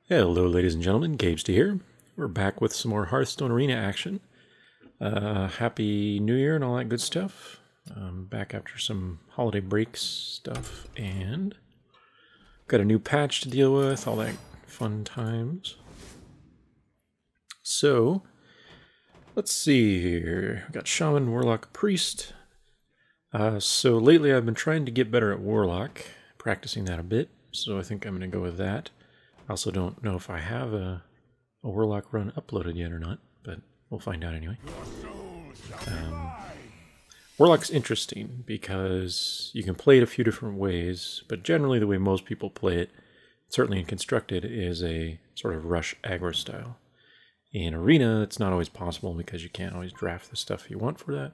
Hello, ladies and gentlemen. Gabesty here. We're back with some more Hearthstone Arena action. Happy New Year and all that good stuff. Back after some holiday breaks stuff, and got a new patch to deal with, all that fun times. So, let's see here. We've got Shaman, Warlock, Priest. So lately I've been trying to get better at Warlock, practicing that a bit, so I think I'm going to go with that. I also don't know if I have a Warlock run uploaded yet or not, but we'll find out anyway. Warlock's interesting because you can play it a few different ways, but generally the way most people play it, certainly in Constructed, is a sort of rush aggro style. In Arena, it's not always possible because you can't always draft the stuff you want for that,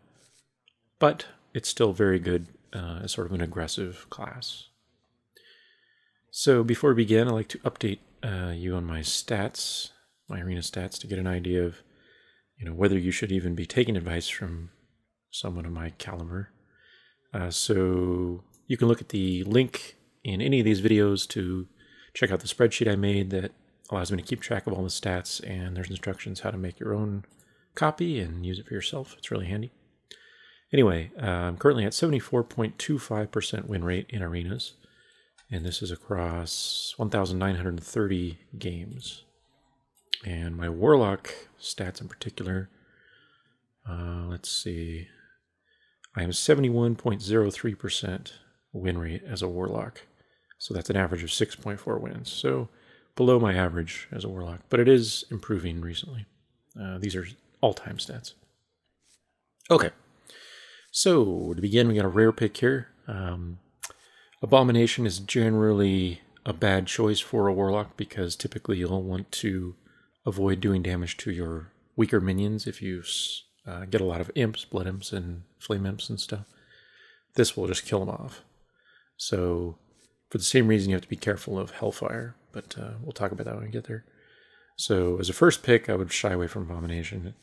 but it's still very good as sort of an aggressive class. So before we begin, I'd like to update you on my stats, my Arena stats, to get an idea of whether you should even be taking advice from someone of my caliber. So you can look at the link in any of these videos to check out the spreadsheet I made that allows me to keep track of all the stats, and there's instructions how to make your own copy and use it for yourself. It's really handy. Anyway, I'm currently at 74.25% win rate in arenas, and this is across 1,930 games. And my Warlock stats in particular, let's see, I am 71.03% win rate as a Warlock. So that's an average of 6.4 wins. So below my average as a Warlock, but it is improving recently. These are all-time stats. Okay, so to begin, we got a rare pick here. Abomination is generally a bad choice for a Warlock because typically you'll want to avoid doing damage to your weaker minions if you get a lot of imps, blood imps, and flame imps and stuff. This will just kill them off. So for the same reason, you have to be careful of Hellfire, but we'll talk about that when we get there. So as a first pick, I would shy away from Abomination.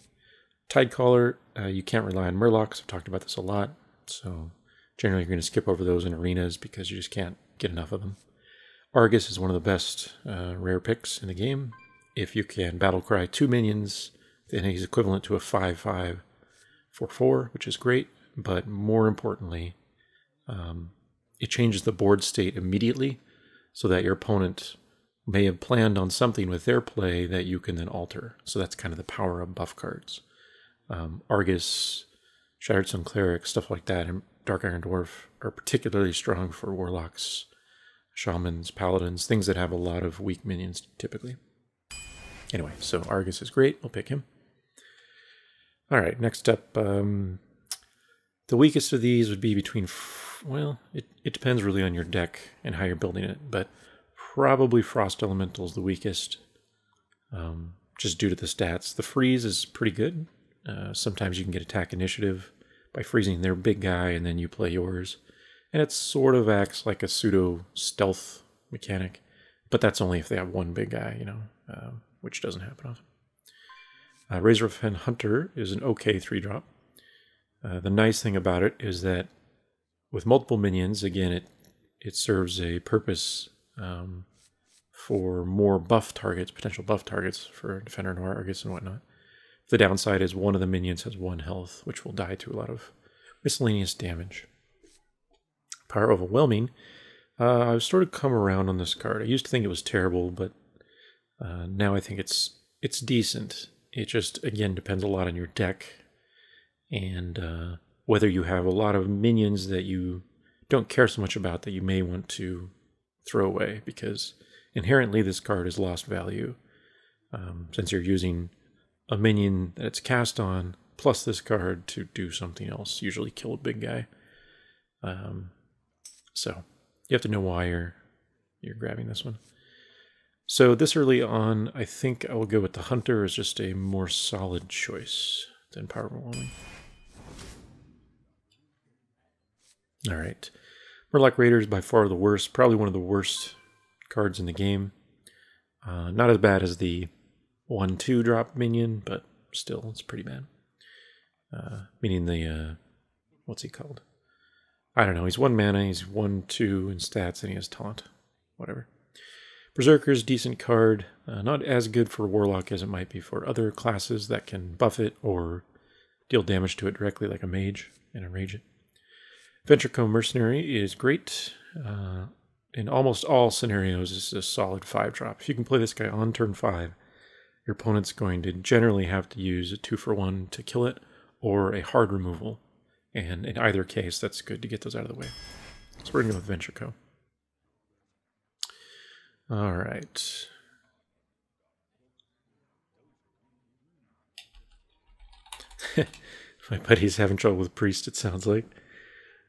Tidecaller, you can't rely on Murlocs. I've talked about this a lot. So generally, you're going to skip over those in arenas because you just can't get enough of them. Argus is one of the best rare picks in the game. If you can battlecry 2 minions, then he's equivalent to a 5/5 for 4, which is great. But more importantly, it changes the board state immediately so that your opponent may have planned on something with their play that you can then alter. So that's kind of the power of buff cards. Argus, Shattered Sun Cleric, stuff like that, and Dark Iron Dwarf are particularly strong for Warlocks, Shamans, Paladins, things that have a lot of weak minions typically. Anyway, so Argus is great. We'll pick him. All right, next up, the weakest of these would be between, well, it depends really on your deck and how you're building it, but probably Frost Elemental is the weakest, just due to the stats. The freeze is pretty good. Sometimes you can get attack initiative by freezing their big guy and then you play yours. And it sort of acts like a pseudo stealth mechanic, but that's only if they have one big guy, which doesn't happen often. Razorfen Hunter is an okay 3-drop. The nice thing about it is that with multiple minions, again, it serves a purpose for more buff targets, potential buff targets for Defender and Argus and whatnot. The downside is one of the minions has 1 health, which will die to a lot of miscellaneous damage. Power Overwhelming. I've sort of come around on this card. I used to think it was terrible, but now I think it's decent. It just, again, depends a lot on your deck and whether you have a lot of minions that you don't care so much about that you may want to throw away, because inherently this card has lost value since you're using a minion that it's cast on, plus this card to do something else, usually kill a big guy. So you have to know why you're grabbing this one. So this early on, I think I will go with the Hunter as just a more solid choice than Power Overwhelming. All right. Murloc Raider is by far the worst, probably one of the worst cards in the game. Not as bad as the 1/2 drop minion, but still, it's pretty bad. Meaning the, what's he called? I don't know, he's 1 mana, he's 1/2 in stats, and he has taunt. Whatever. Berserker's decent card, not as good for Warlock as it might be for other classes that can buff it or deal damage to it directly like a mage and enrage it. Ventrico Mercenary is great. In almost all scenarios, this is a solid 5-drop. If you can play this guy on turn 5, your opponent's going to generally have to use a 2-for-1 to kill it, or a hard removal. And in either case, that's good to get those out of the way. So we're going to go with Ventrico. All right. My buddy's having trouble with Priest, it sounds like.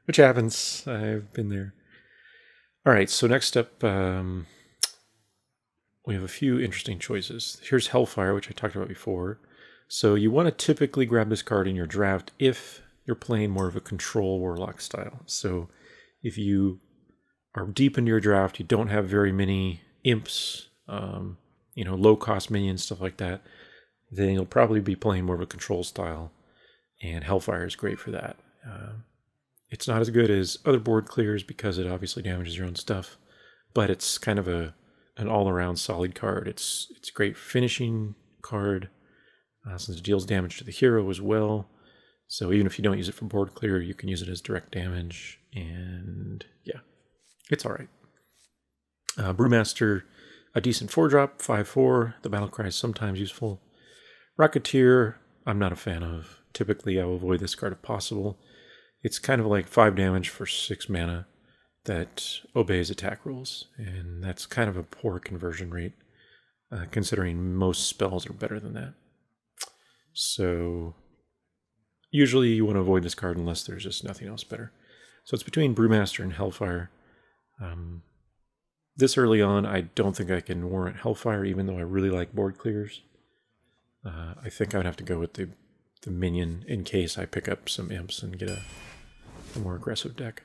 Which happens. I've been there. All right, so next up, we have a few interesting choices. Here's Hellfire, which I talked about before. So you want to typically grab this card in your draft if you're playing more of a control Warlock style. So if you are deep into your draft, you don't have very many imps, low-cost minions, stuff like that, then you'll probably be playing more of a control style, and Hellfire is great for that. It's not as good as other board clears because it obviously damages your own stuff, but it's kind of an all-around solid card. It's a great finishing card since it deals damage to the hero as well. So even if you don't use it for board clear, you can use it as direct damage, and yeah, it's all right. Brewmaster, a decent 4-drop, 5/4. The battle cry is sometimes useful. Rocketeer, I'm not a fan of. Typically, I will avoid this card if possible. It's kind of like 5 damage for 6 mana that obeys attack rules, and that's kind of a poor conversion rate, considering most spells are better than that. So usually you want to avoid this card unless there's just nothing else better. So it's between Brewmaster and Hellfire. This early on, I don't think I can warrant Hellfire, even though I really like board clears. I think I would have to go with the minion in case I pick up some imps and get a more aggressive deck.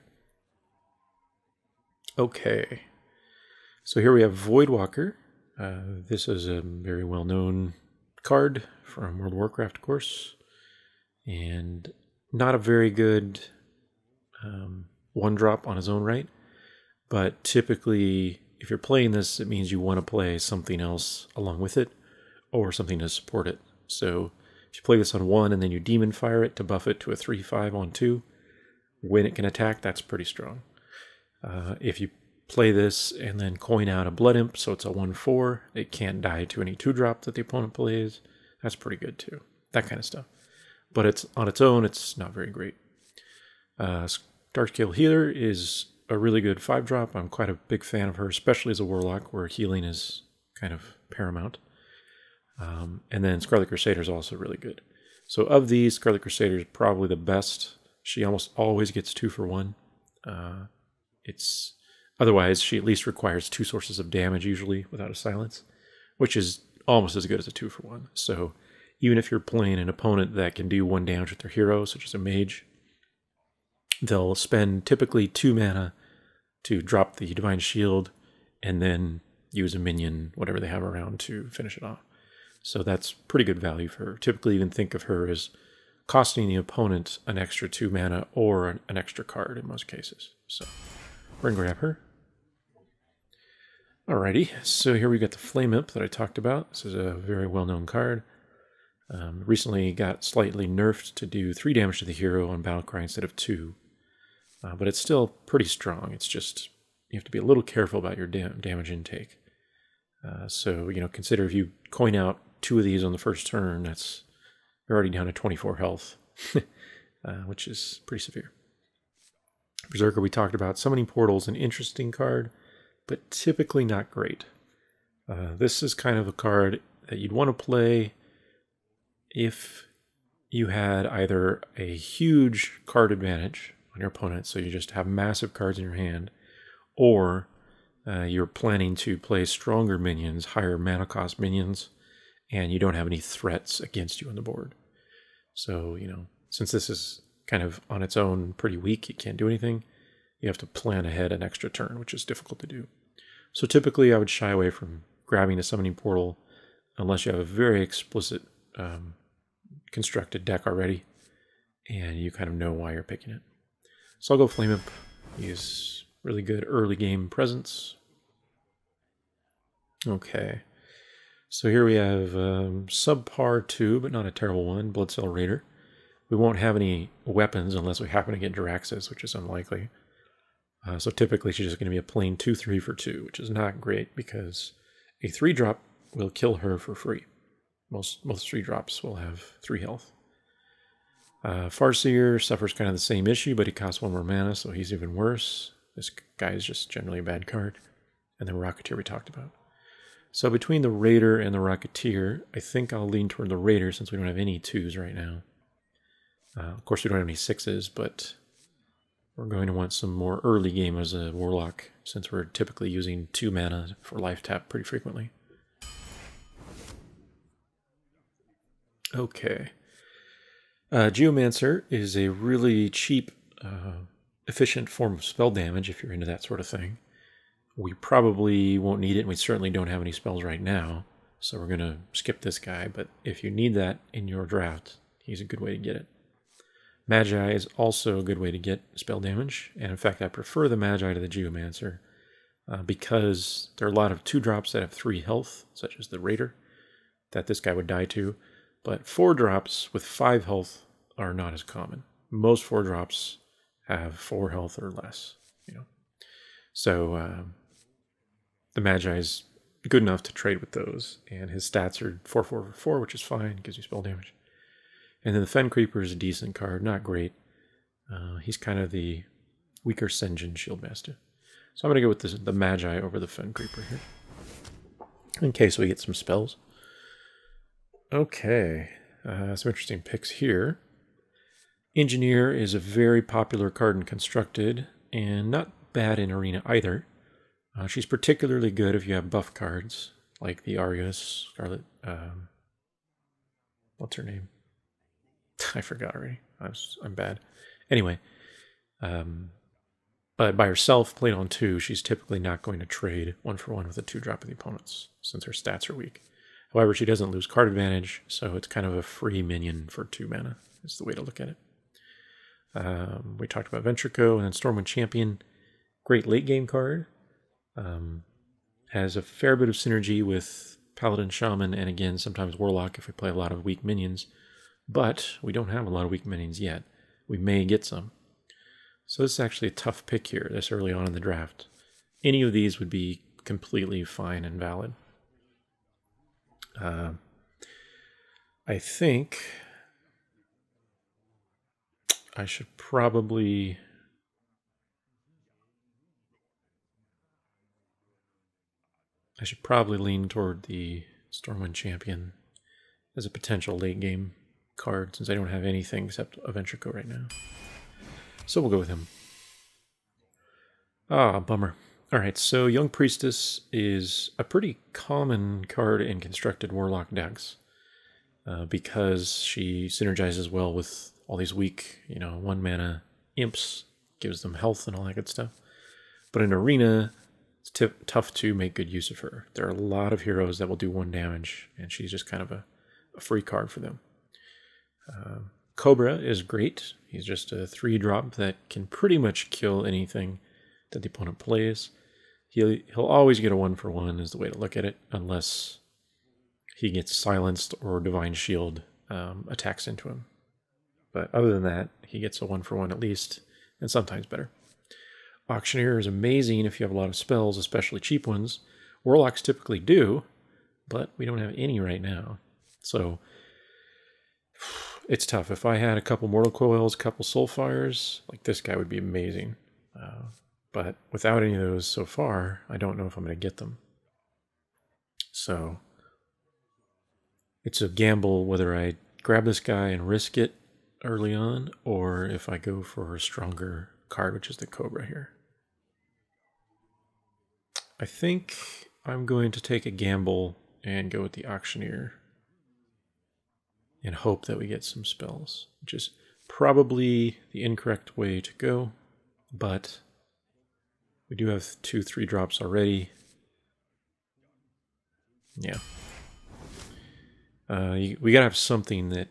Okay, so here we have Voidwalker. This is a very well-known card from World of Warcraft, of course, and not a very good 1-drop on his own right, but typically if you're playing this, it means you want to play something else along with it, or something to support it. So if you play this on 1 and then you demon fire it to buff it to a 3/5 on 2, when it can attack, that's pretty strong. If you play this and then coin out a Blood Imp, so it's a 1/4, it can't die to any 2-drop that the opponent plays, that's pretty good too. That kind of stuff. But it's on its own, it's not very great. Darkscale Healer is a really good 5-drop. I'm quite a big fan of her, especially as a Warlock, where healing is kind of paramount. And then Scarlet Crusader is also really good. So of these, Scarlet Crusader is probably the best. She almost always gets 2-for-1. Otherwise, she at least requires 2 sources of damage usually without a silence, which is almost as good as a 2-for-1. So even if you're playing an opponent that can do 1 damage with their hero, such as a mage, they'll spend typically 2 mana to drop the Divine Shield and then use a minion, whatever they have around, to finish it off. So that's pretty good value for her. Typically even think of her as costing the opponent an extra 2 mana or an extra card in most cases. So we're going to grab her. Alrighty, so here we got the Flame Imp that I talked about. This is a very well-known card. Recently got slightly nerfed to do 3 damage to the hero on Battlecry instead of 2. But it's still pretty strong. It's just, you have to be a little careful about your damage intake. So, consider if you coin out 2 of these on the first turn, you're already down to 24 health, which is pretty severe. Berserker, we talked about. Summoning Portal's an interesting card, but typically not great. This is kind of a card that you'd want to play if you had either a huge card advantage on your opponent, so you just have massive cards in your hand, or you're planning to play stronger minions, higher mana cost minions, and you don't have any threats against you on the board. So, since this is kind of on its own pretty weak, you can't do anything, you have to plan ahead an extra turn, which is difficult to do. So typically I would shy away from grabbing a Summoning Portal unless you have a very explicit constructed deck already, and you kind of know why you're picking it. So I'll go Flame Imp. He is really good early game presence. Okay. So here we have subpar 2, but not a terrible one, Blood Cell Raider. We won't have any weapons unless we happen to get Jiraxis, which is unlikely. So typically she's just going to be a plain 2/3 for 2, which is not great because a 3-drop will kill her for free. Most 3-drops will have 3 health. Farseer suffers kind of the same issue, but he costs 1 more mana, so he's even worse. This guy is just generally a bad card. And then Rocketeer we talked about. So between the Raider and the Rocketeer, I think I'll lean toward the Raider since we don't have any 2s right now. Of course, we don't have any 6s, but we're going to want some more early game as a Warlock since we're typically using 2 mana for life tap pretty frequently. Okay. Geomancer is a really cheap, efficient form of spell damage if you're into that sort of thing. We probably won't need it, and we certainly don't have any spells right now, so we're going to skip this guy, but if you need that in your draft, he's a good way to get it. Magi is also a good way to get spell damage, and in fact I prefer the Magi to the Geomancer because there are a lot of 2-drops that have 3 health, such as the Raider, that this guy would die to, but 4-drops with 5 health are not as common. Most 4-drops have 4 health or less, you know. So the Magi is good enough to trade with those, and his stats are 4/4 for 4, which is fine, gives you spell damage. And then the Fen Creeper is a decent card, not great. He's kind of the weaker Senjin Shieldmaster. So I'm going to go with the Magi over the Fen Creeper here, in case we get some spells. Okay, some interesting picks here. Engineer is a very popular card in Constructed, and not bad in Arena either. She's particularly good if you have buff cards, like the Arius, Scarlet, what's her name? I forgot already. I'm bad. Anyway, but by herself, played on 2, she's typically not going to trade 1-for-1 with a 2-drop of the opponents, since her stats are weak. However, she doesn't lose card advantage, so it's kind of a free minion for 2 mana. Is the way to look at it. We talked about Ventrico, and then Stormwind Champion. Great late game card. Has a fair bit of synergy with Paladin, Shaman, and again, sometimes Warlock if we play a lot of weak minions. But we don't have a lot of weak minions yet. We may get some. So this is actually a tough pick here, this early on in the draft. Any of these would be completely fine and valid. I think I should probably lean toward the Stormwind Champion as a potential late game card, since I don't have anything except a Ventrico right now. So we'll go with him. Ah, bummer. Alright, so Young Priestess is a pretty common card in Constructed Warlock decks because she synergizes well with all these weak, 1 mana imps, gives them health and all that good stuff. But in Arena, it's tough to make good use of her. There are a lot of heroes that will do 1 damage, and she's just kind of a free card for them. Cobra is great. He's just a 3-drop that can pretty much kill anything that the opponent plays. He'll always get a 1-for-1 is the way to look at it, unless he gets silenced or Divine Shield attacks into him. But other than that, he gets a 1-for-1 at least, and sometimes better. Auctioneer is amazing if you have a lot of spells, especially cheap ones. Warlocks typically do, but we don't have any right now. So it's tough. If I had a couple Mortal Coils, a couple Soulfires, like this guy would be amazing. But without any of those so far, I don't know if I'm going to get them. So it's a gamble whether I grab this guy and risk it early on, or if I go for a stronger card, which is the Cobra here. I think I'm going to take a gamble and go with the Auctioneer and hope that we get some spells, which is probably the incorrect way to go, but we do have 2 3-drops already. Yeah. We gotta have something that,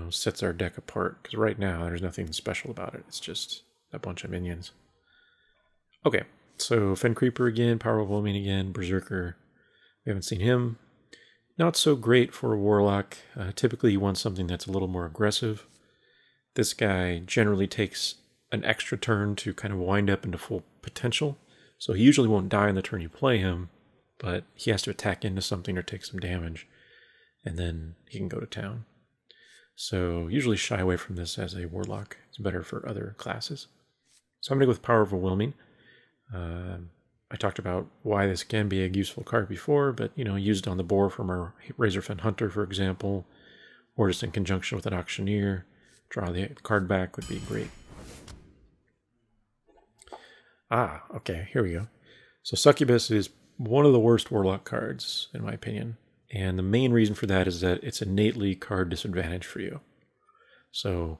sets our deck apart, because right now there's nothing special about it. It's just a bunch of minions. Okay, so Fen Creeper again, Power of Omen again, Berserker. We haven't seen him. Not so great for a Warlock. Typically you want something that's a little more aggressive. This guy generally takes an extra turn to kind of wind up into full potential. So he usually won't die on the turn you play him, but he has to attack into something or take some damage, and then he can go to town. So usually shy away from this as a Warlock. It's better for other classes. So I'm going to go with Power Overwhelming. I talked about why this can be a useful card before, but, you know, used on the board from our Razorfen Hunter, for example, or just in conjunction with an Auctioneer. Draw the card back would be great. Ah, okay, here we go. So Succubus is one of the worst Warlock cards, in my opinion. And the main reason for that is that it's innately card disadvantage for you. So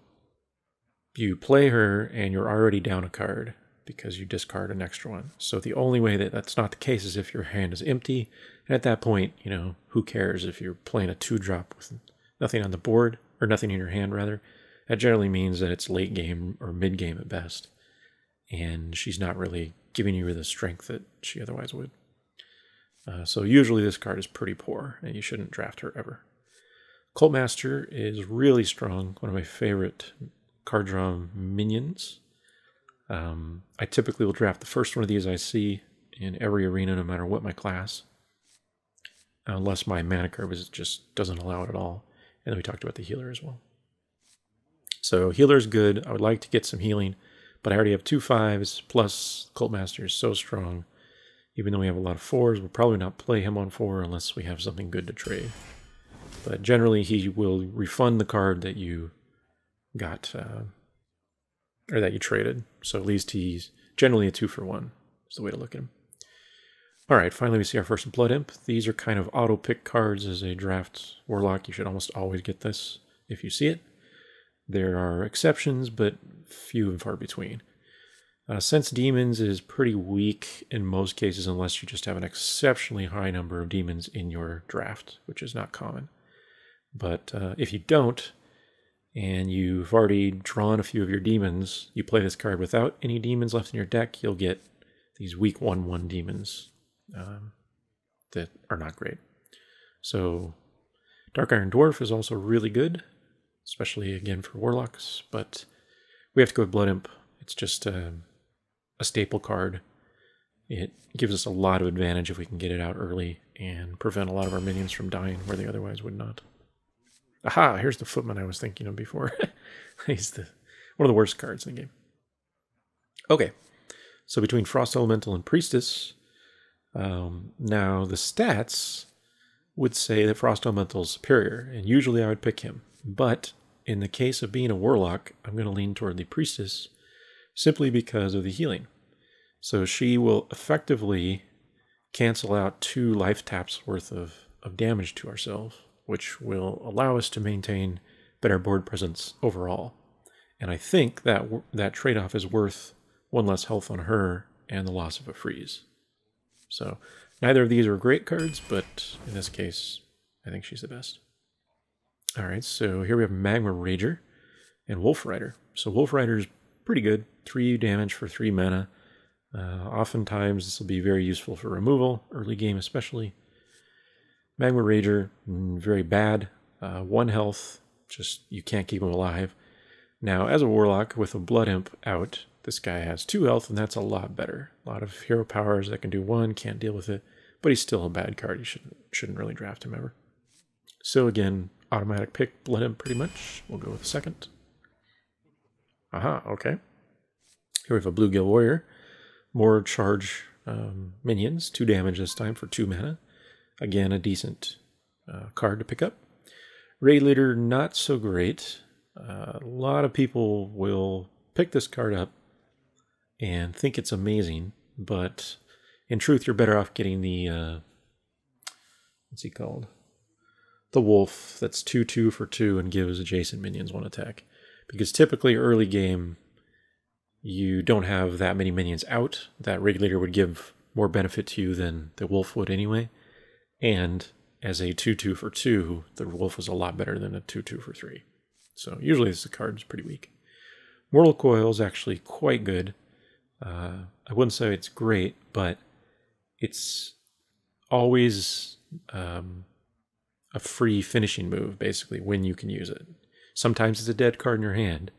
you play her and you're already down a card because you discard an extra one. So the only way that that's not the case is if your hand is empty. And at that point, you know, who cares if you're playing a 2-drop with nothing on the board, or nothing in your hand, rather. That generally means that it's late game or mid game at best. And she's not really giving you the strength that she otherwise would. So usually this card is pretty poor, and you shouldn't draft her ever. Cult Master is really strong, one of my favorite card draw minions. I typically will draft the first one of these I see in every arena, no matter what my class. Unless my mana curve just doesn't allow it at all. And then we talked about the healer as well. So healer is good. I would like to get some healing, but I already have 2 5s, plus Cult Master is so strong. Even though we have a lot of 4s, we'll probably not play him on 4 unless we have something good to trade. But generally he will refund the card that you got, or that you traded. So at least he's generally a 2-for-1 is the way to look at him. Alright, finally we see our first Blood Imp. These are kind of auto-pick cards as a draft Warlock. You should almost always get this if you see it. There are exceptions, but few and far between. Sense Demons is pretty weak in most cases unless you just have an exceptionally high number of demons in your draft, which is not common. But if you don't, and you've already drawn a few of your demons, you play this card without any demons left in your deck, you'll get these weak 1/1 demons that are not great. So Dark Iron Dwarf is also really good, especially again for Warlocks, but we have to go with Blood Imp. It's just a staple card. It gives us a lot of advantage if we can get it out early and prevent a lot of our minions from dying where they otherwise would not. Aha, here's the Footman I was thinking of before. He's one of the worst cards in the game. Okay, so between Frost Elemental and Priestess, now the stats would say that Frost Elemental is superior, and usually I would pick him. But in the case of being a Warlock, I'm going to lean toward the Priestess simply because of the healing. So she will effectively cancel out 2 life taps worth of damage to ourselves, which will allow us to maintain better board presence overall. And I think that that trade-off is worth 1 less health on her and the loss of a freeze. So neither of these are great cards, but in this case, I think she's the best. All right, so here we have Magma Rager and Wolf Rider. So Wolf Rider is pretty good, 3 damage for 3 mana. Oftentimes this will be very useful for removal, early game especially. Magma Rager, very bad. 1 health, just you can't keep him alive. Now, as a Warlock with a Blood Imp out, this guy has 2 health, and that's a lot better. A lot of hero powers that can do 1, can't deal with it, but he's still a bad card. You shouldn't really draft him ever. So again, automatic pick, Blood Imp pretty much. We'll go with the second. Aha, okay. Here we have a Bluegill Warrior. More charge minions, 2 damage this time for 2 mana. Again, a decent card to pick up. Raid Leader, not so great. A lot of people will pick this card up and think it's amazing, but in truth, you're better off getting the, what's he called? The Wolf, that's 2/2 for 2 and gives adjacent minions 1 attack. Because typically early game, you don't have that many minions out. That Raid Leader would give more benefit to you than the Wolf would anyway. And as a 2/2 for 2, the Wolf is a lot better than a 2/2 for 3. So usually this card is pretty weak. Mortal Coil is actually quite good. I wouldn't say it's great, but it's always a free finishing move, basically, when you can use it. Sometimes it's a dead card in your hand,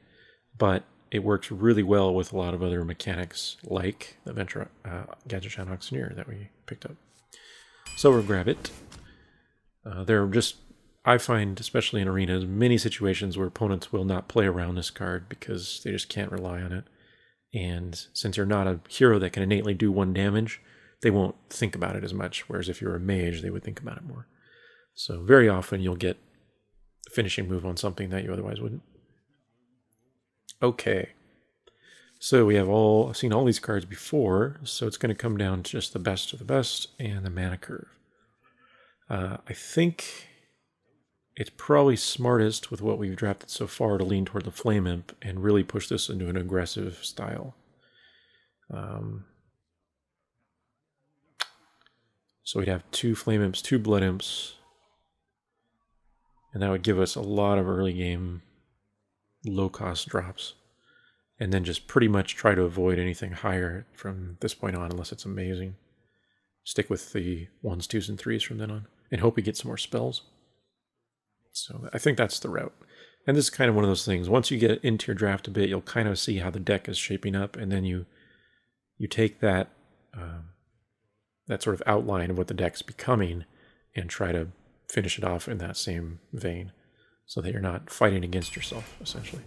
but it works really well with a lot of other mechanics, like the Gadgetzan Auctioneer that we picked up. So we'll grab it. There are just, I find, especially in arenas, many situations where opponents will not play around this card because they just can't rely on it. And since you're not a hero that can innately do 1 damage, they won't think about it as much, whereas if you're a mage, they would think about it more. So very often you'll get a finishing move on something that you otherwise wouldn't. Okay, so we have seen all these cards before, so it's going to come down to just the best of the best and the mana curve. I think it's probably smartest with what we've drafted so far to lean toward the Flame Imp and really push this into an aggressive style. So we'd have 2 Flame Imps, 2 Blood Imps, and that would give us a lot of early game low-cost drops. And then just pretty much try to avoid anything higher from this point on unless it's amazing. Stick with the 1s, 2s, and 3s from then on. And hope we get some more spells. So I think that's the route. And this is kind of one of those things. Once you get into your draft a bit, you'll kind of see how the deck is shaping up. And then you take that, that sort of outline of what the deck's becoming and try to finish it off in that same vein so that you're not fighting against yourself, essentially.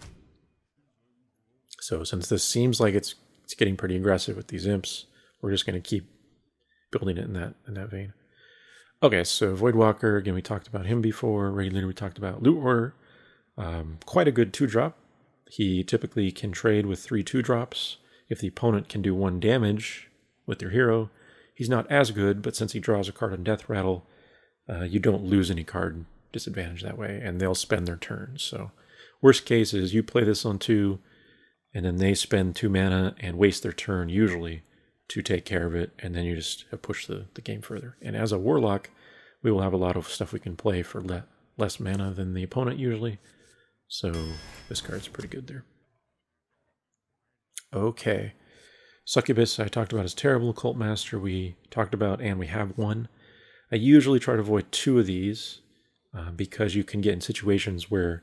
So since this seems like it's getting pretty aggressive with these imps, we're just going to keep building it in that vein. Okay, so Voidwalker, again, we talked about him before. Regular, we talked about Loot Order. Quite a good 2-drop. He typically can trade with 3 2-drops. If the opponent can do 1 damage with their hero, he's not as good, but since he draws a card on Death Rattle, you don't lose any card disadvantage that way, and they'll spend their turn. So worst case is you play this on 2, and then they spend 2 mana and waste their turn, usually, to take care of it, and then you just push the game further. And as a Warlock, we will have a lot of stuff we can play for less mana than the opponent, usually. So this card's pretty good there. Okay. Succubus, I talked about as terrible. Cult Master, we talked about, and we have 1. I usually try to avoid 2 of these, because you can get in situations where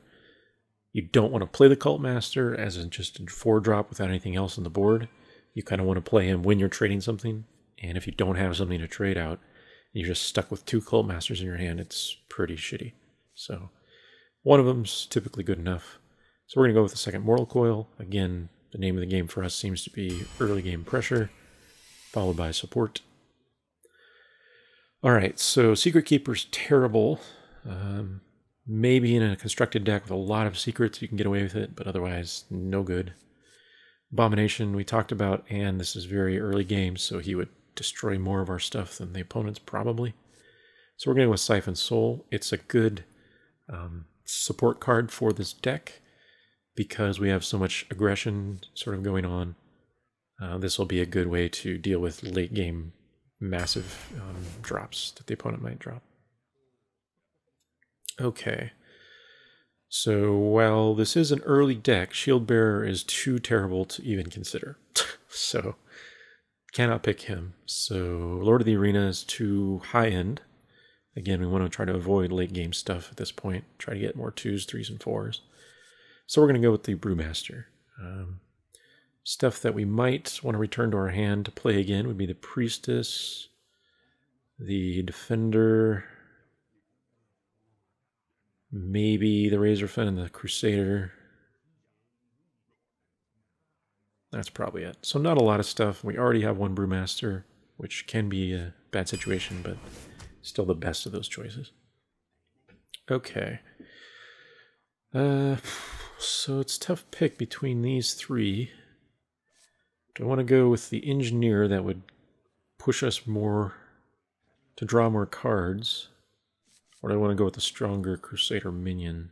you don't want to play the Cult Master as just a 4-drop without anything else on the board. You kind of want to play him when you're trading something. And if you don't have something to trade out, and you're just stuck with 2 Cult Masters in your hand, it's pretty shitty. So one of them's typically good enough. So we're going to go with the second Mortal Coil. Again, the name of the game for us seems to be early game pressure, followed by support. All right, so Secret Keeper's terrible. Maybe in a constructed deck with a lot of secrets you can get away with it, but otherwise no good. Abomination we talked about, and this is very early game, so he would destroy more of our stuff than the opponents probably. So we're going to go with Siphon Soul. It's a good support card for this deck because we have so much aggression sort of going on. This will be a good way to deal with late game massive drops that the opponent might drop. Okay, so while this is an early deck, Shield Bearer is too terrible to even consider. So, cannot pick him. So, Lord of the Arena is too high-end. Again, we want to try to avoid late-game stuff at this point. Try to get more 2s, 3s, and 4s. So we're going to go with the Brewmaster. Stuff that we might want to return to our hand to play again would be the Priestess, the Defender, maybe the Razorfen and the Crusader. That's probably it. So not a lot of stuff. We already have 1 Brewmaster, which can be a bad situation, but still the best of those choices. Okay. So it's a tough pick between these 3. Do I want to go with the Engineer that would push us more to draw more cards? Or do I want to go with the stronger Crusader minion?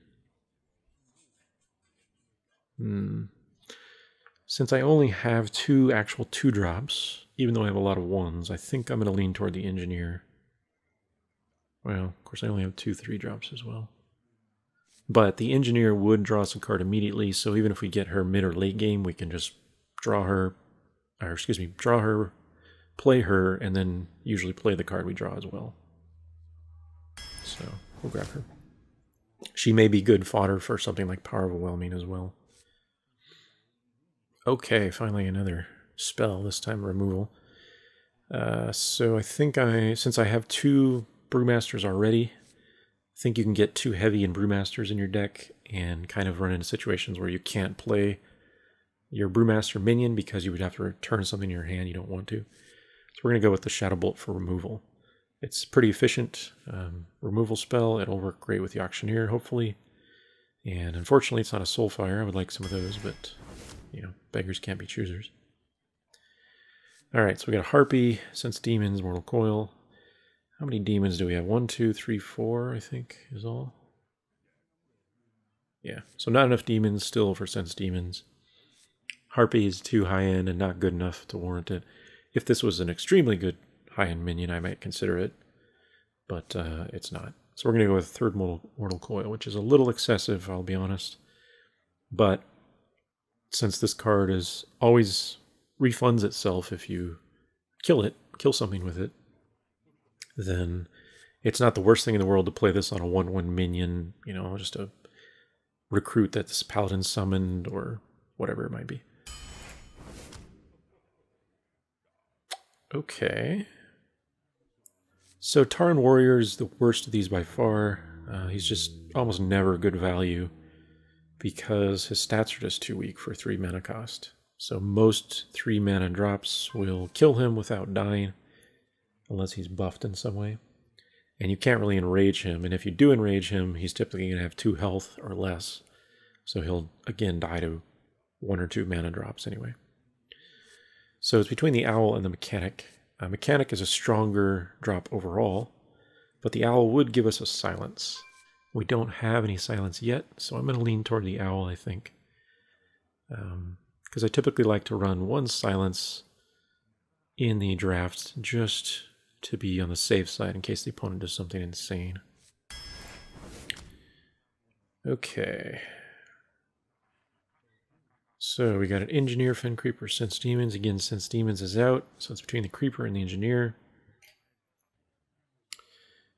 Since I only have 2 actual 2-drops, even though I have a lot of 1s, I think I'm going to lean toward the Engineer. Well, of course I only have 2 3-drops as well. But the Engineer would draw us a card immediately, so even if we get her mid or late game, we can just draw her, play her, and then usually play the card we draw as well. So we'll grab her. She may be good fodder for something like Power Overwhelming as well. Okay, finally another spell, this time removal. So I think since I have 2 Brewmasters already, I think you can get 2 heavy and Brewmasters in your deck and kind of run into situations where you can't play your Brewmaster minion because you would have to return something in your hand you don't want to. So we're going to go with the Shadow Bolt for removal. It's pretty efficient removal spell. It'll work great with the Auctioneer, hopefully. And unfortunately, it's not a Soulfire. I would like some of those, but, you know, beggars can't be choosers. Alright, so we got a Harpy, Sense Demons, Mortal Coil. How many demons do we have? 1, 2, 3, 4, I think, is all. Yeah, so not enough demons still for Sense Demons. Harpy is too high-end and not good enough to warrant it. If this was an extremely good high-end minion, I might consider it, but it's not. So we're going to go with third Mortal Coil, which is a little excessive, I'll be honest. But since this card is always refunds itself if you kill something with it, then it's not the worst thing in the world to play this on a 1/1 minion, you know, just a recruit that this paladin summoned or whatever it might be. Okay. So Taran Warrior is the worst of these by far. He's just almost never good value because his stats are just too weak for 3 mana cost. So most 3 mana drops will kill him without dying, unless he's buffed in some way. And you can't really enrage him, and if you do enrage him, he's typically going to have 2 health or less. So he'll, again, die to 1 or 2 mana drops anyway. So it's between the Owl and the Mechanic. Mechanic is a stronger drop overall, but the Owl would give us a Silence. We don't have any Silence yet, so I'm going to lean toward the Owl, I think. Because I typically like to run 1 Silence in the draft just to be on the safe side in case the opponent does something insane. Okay. So we got an Engineer, Fen Creeper, Sense Demons. Again, Sense Demons is out, so it's between the Creeper and the Engineer.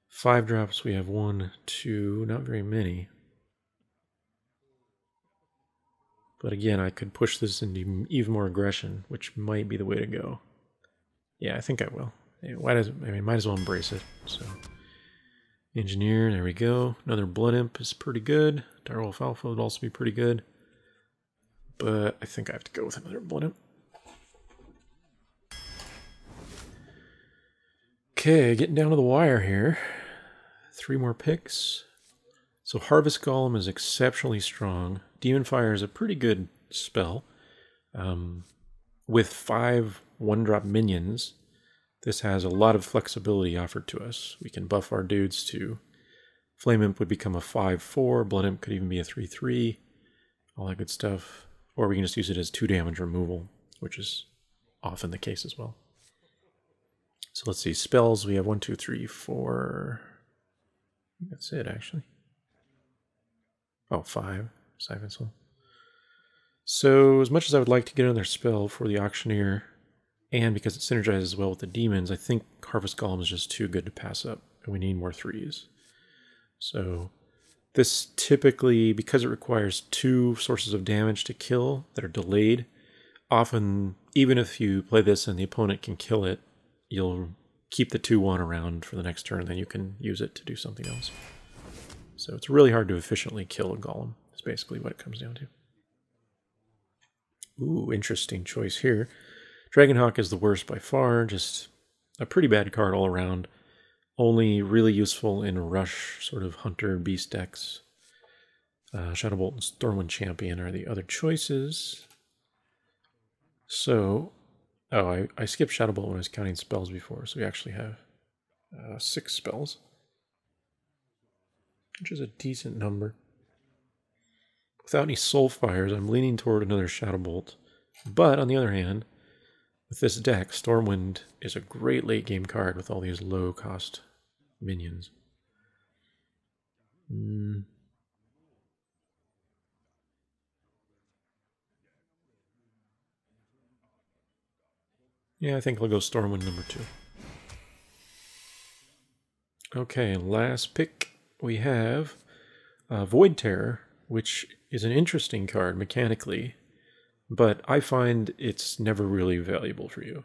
5 drops, we have 1, 2, not very many. But again, I could push this into even more aggression, which might be the way to go. Yeah, I think I will. Might as well embrace it. So, Engineer, there we go. Another Blood Imp is pretty good. Direwolf Alpha would also be pretty good. But I think I have to go with another Blood Imp. Okay, getting down to the wire here. 3 more picks. So Harvest Golem is exceptionally strong. Demon Fire is a pretty good spell. With 5 1-drop minions, this has a lot of flexibility offered to us. We can buff our dudes to... Flame Imp would become a 5/4, Blood Imp could even be a 3/3, all that good stuff. Or we can just use it as 2 damage removal, which is often the case as well. So let's see, spells, we have 1, 2, 3, 4... That's it, actually. Oh, 5. Siphon Soul. So, as much as I would like to get another spell for the Auctioneer, and because it synergizes well with the demons, I think Harvest Golem is just too good to pass up, and we need more 3s. So, this typically, because it requires 2 sources of damage to kill that are delayed, often, even if you play this and the opponent can kill it, you'll keep the 2/1 around for the next turn, then you can use it to do something else. So it's really hard to efficiently kill a golem, is basically what it comes down to. Ooh, interesting choice here. Dragonhawk is the worst by far, just a pretty bad card all around. Only really useful in rush, sort of hunter beast decks. Shadowbolt and Stormwind Champion are the other choices. So, oh, I skipped Shadowbolt when I was counting spells before, so we actually have 6 spells, which is a decent number. Without any Soulfires, I'm leaning toward another Shadowbolt. But on the other hand, with this deck, Stormwind is a great late game card with all these low cost minions. Yeah, I think I'll go Stormwind number 2. Okay, last pick. we have Void Terror, which is an interesting card mechanically, but I find it's never really valuable for you.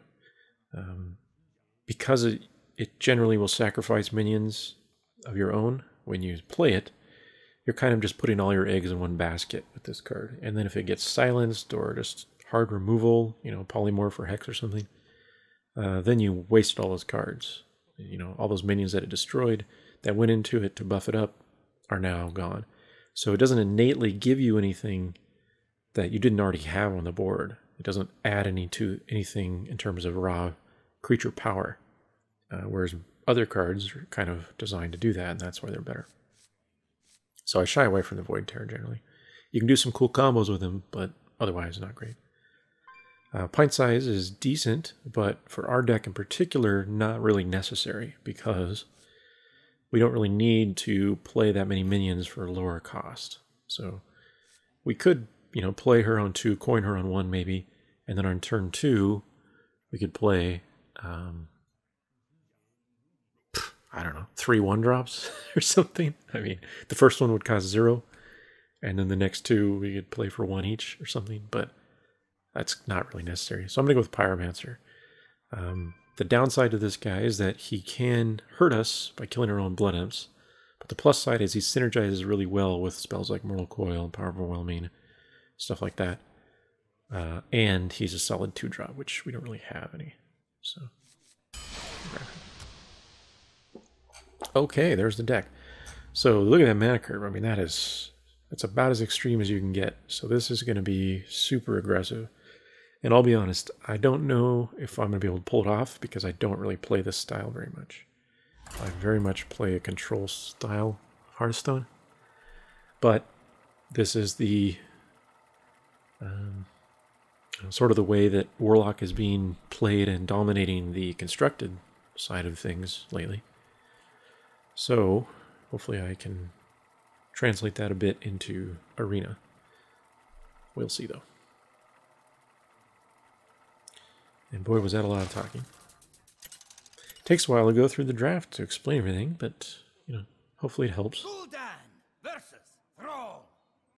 Because it generally will sacrifice minions of your own when you play it, you're kind of just putting all your eggs in one basket with this card. And then if it gets silenced or just hard removal, you know, polymorph or hex or something, then you wasted all those cards. You know, all those minions that it destroyed that went into it to buff it up are now gone. So it doesn't innately give you anything that you didn't already have on the board. It doesn't add anything in terms of raw creature power. Whereas other cards are kind of designed to do that, and that's why they're better. So I shy away from the Void Terror generally. You can do some cool combos with them, but otherwise not great. Pint size is decent, but for our deck in particular, not really necessary, because we don't really need to play that many minions for lower cost. So we could, you know, play her on 2, coin her on 1 maybe, and then on turn 2, we could play, I don't know, 3 1-drops or something. I mean, the first one would cost 0, and then the next 2 we could play for 1 each or something, but that's not really necessary. So I'm going to go with Pyromancer. The downside to this guy is that he can hurt us by killing our own Blood Imps, but the plus side is he synergizes really well with spells like Mortal Coil and Power of Overwhelming, stuff like that. And he's a solid 2-drop, which we don't really have any. So, okay, there's the deck. So look at that mana curve. I mean, that's about as extreme as you can get. So this is going to be super aggressive. And I'll be honest, I don't know if I'm going to be able to pull it off because I don't really play this style very much. I very much play a control style Hearthstone. But this is the sort of the way that Warlock is being played and dominating the constructed side of things lately. So hopefully I can translate that a bit into Arena. We'll see though. And boy, was that a lot of talking. Takes a while to go through the draft to explain everything, but, you know, hopefully it helps.